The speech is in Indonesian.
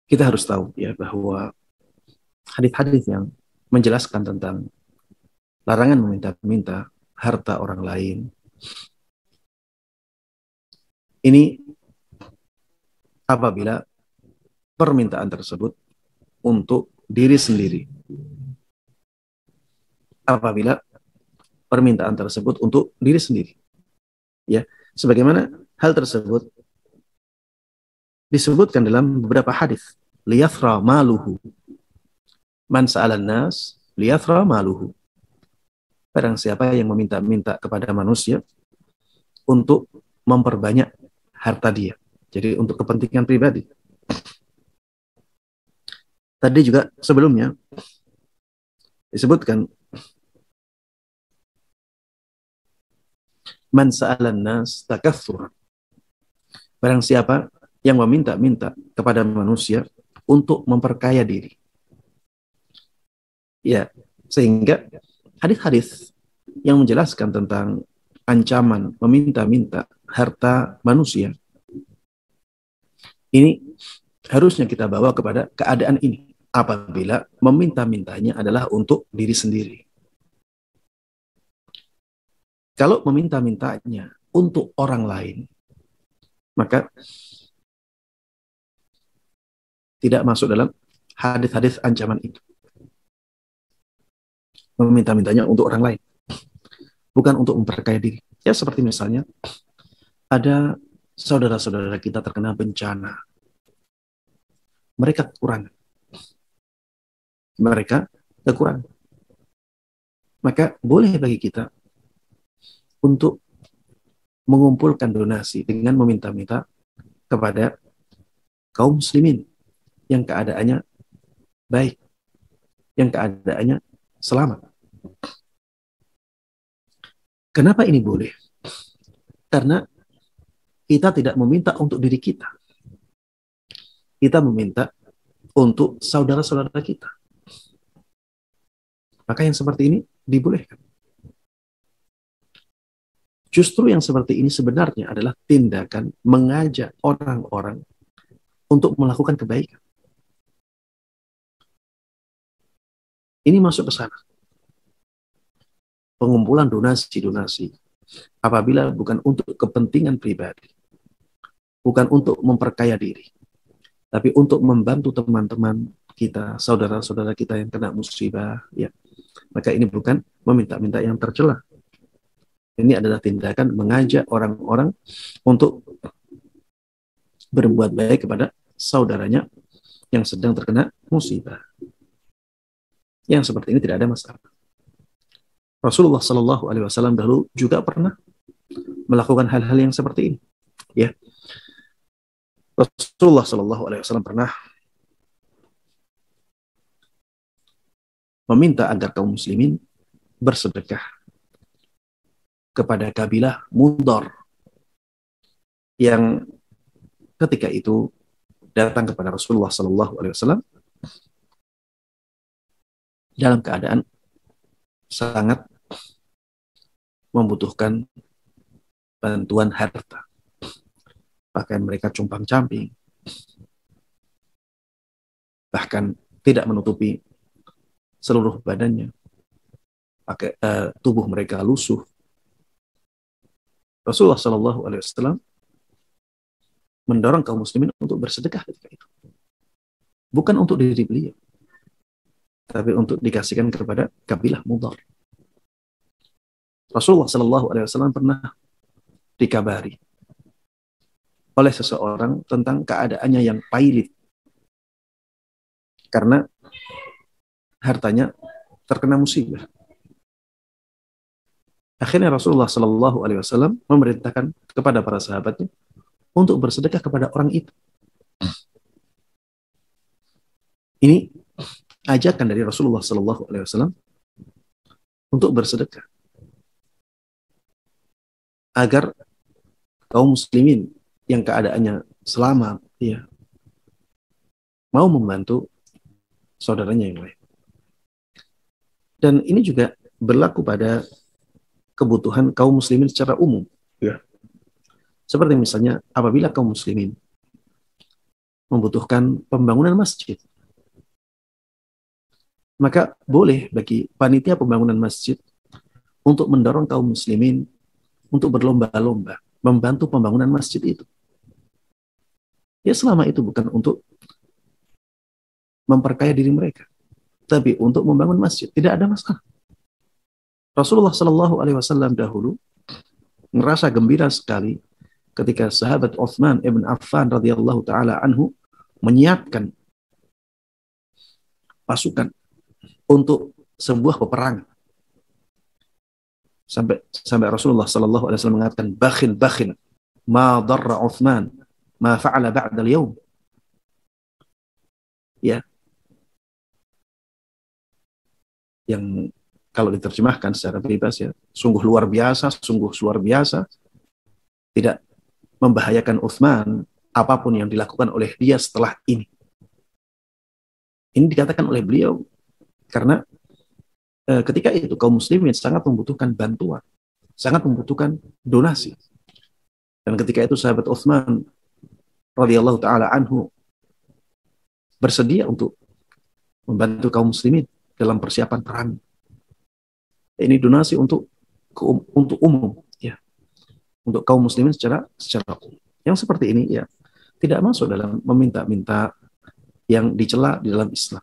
kita harus tahu ya bahwa hadis-hadis yang menjelaskan tentang larangan meminta-minta harta orang lain ini apabila permintaan tersebut untuk diri sendiri. Apabila permintaan tersebut untuk diri sendiri. Ya, sebagaimana hal tersebut disebutkan dalam beberapa hadis. Liyafra maluhu. Man sa'alan nas liyafra maluhu. Barang siapa yang meminta-minta kepada manusia untuk memperbanyak harta dia. Jadi untuk kepentingan pribadi. Tadi juga sebelumnya disebutkan man sa'alan nas takatsur. Barang siapa yang meminta-minta kepada manusia untuk memperkaya diri. Ya, sehingga hadis-hadis yang menjelaskan tentang ancaman meminta-minta harta manusia ini harusnya kita bawa kepada keadaan ini apabila meminta-mintanya adalah untuk diri sendiri. Kalau meminta-mintanya untuk orang lain, maka tidak masuk dalam hadis-hadis ancaman itu. Meminta-mintanya untuk orang lain, bukan untuk memperkaya diri. Ya seperti misalnya ada saudara-saudara kita terkena bencana. Mereka kekurangan. Maka boleh bagi kita untuk mengumpulkan donasi dengan meminta-minta kepada kaum muslimin yang keadaannya baik, yang keadaannya selamat. Kenapa ini boleh? Karena kita tidak meminta untuk diri kita. Kita meminta untuk saudara-saudara kita. Maka yang seperti ini dibolehkan. Justru yang seperti ini sebenarnya adalah tindakan mengajak orang-orang untuk melakukan kebaikan. Ini masuk ke sana. Pengumpulan donasi-donasi apabila bukan untuk kepentingan pribadi, bukan untuk memperkaya diri, tapi untuk membantu teman-teman kita, saudara-saudara kita yang kena musibah, ya, maka ini bukan meminta-minta yang tercela. Ini adalah tindakan mengajak orang-orang untuk berbuat baik kepada saudaranya yang sedang terkena musibah. Yang seperti ini tidak ada masalah. Rasulullah Shallallahu Alaihi Wasallam dahulu juga pernah melakukan hal-hal yang seperti ini. Ya, Rasulullah Shallallahu Alaihi Wasallam pernah meminta agar kaum muslimin bersedekah kepada kabilah Mudar yang ketika itu datang kepada Rasulullah Shallallahu Alaihi Wasallam dalam keadaan sangat membutuhkan bantuan harta. Bahkan mereka compang-camping, bahkan tidak menutupi seluruh badannya, pakai tubuh mereka lusuh. Rasulullah Shallallahu Alaihi Wasallam mendorong kaum muslimin untuk bersedekah ketika itu, bukan untuk diri beliau, tapi untuk dikasihkan kepada kabilah Mudar. Rasulullah Shallallahu Alaihi Wasallam pernah dikabari oleh seseorang tentang keadaannya yang pailit karena hartanya terkena musibah. Akhirnya Rasulullah Shallallahu Alaihi Wasallam memerintahkan kepada para sahabatnya untuk bersedekah kepada orang itu. Ini ajakan dari Rasulullah Shallallahu Alaihi Wasallam untuk bersedekah agar kaum muslimin yang keadaannya selamat, ya, mau membantu saudaranya yang lain. Dan ini juga berlaku pada kebutuhan kaum muslimin secara umum, ya. Seperti misalnya apabila kaum muslimin membutuhkan pembangunan masjid. Maka boleh bagi panitia pembangunan masjid untuk mendorong kaum muslimin untuk berlomba-lomba membantu pembangunan masjid itu. Ya selama itu bukan untuk memperkaya diri mereka, tapi untuk membangun masjid, tidak ada masalah. Rasulullah Shallallahu Alaihi Wasallam dahulu merasa gembira sekali ketika sahabat Utsman ibn Affan radhiyallahu taala anhu menyiapkan pasukan untuk sebuah peperangan. Sampai Rasulullah Shallallahu Alaihi Wasallam mengatakan, "Bakhil, bakhil, ma darra Utsman, ma fa'ala ba'da al-yawm." Ya, yang kalau diterjemahkan secara bebas ya, sungguh luar biasa, tidak membahayakan Utsman apapun yang dilakukan oleh dia setelah ini. Ini dikatakan oleh beliau karena ketika itu kaum muslimin sangat membutuhkan bantuan, sangat membutuhkan donasi. Dan ketika itu sahabat Utsman radhiyallahu taala anhu bersedia untuk membantu kaum muslimin dalam persiapan perang. Ini donasi untuk umum ya, untuk kaum muslimin secara umum. Yang seperti ini ya tidak masuk dalam meminta-minta yang dicela di dalam Islam.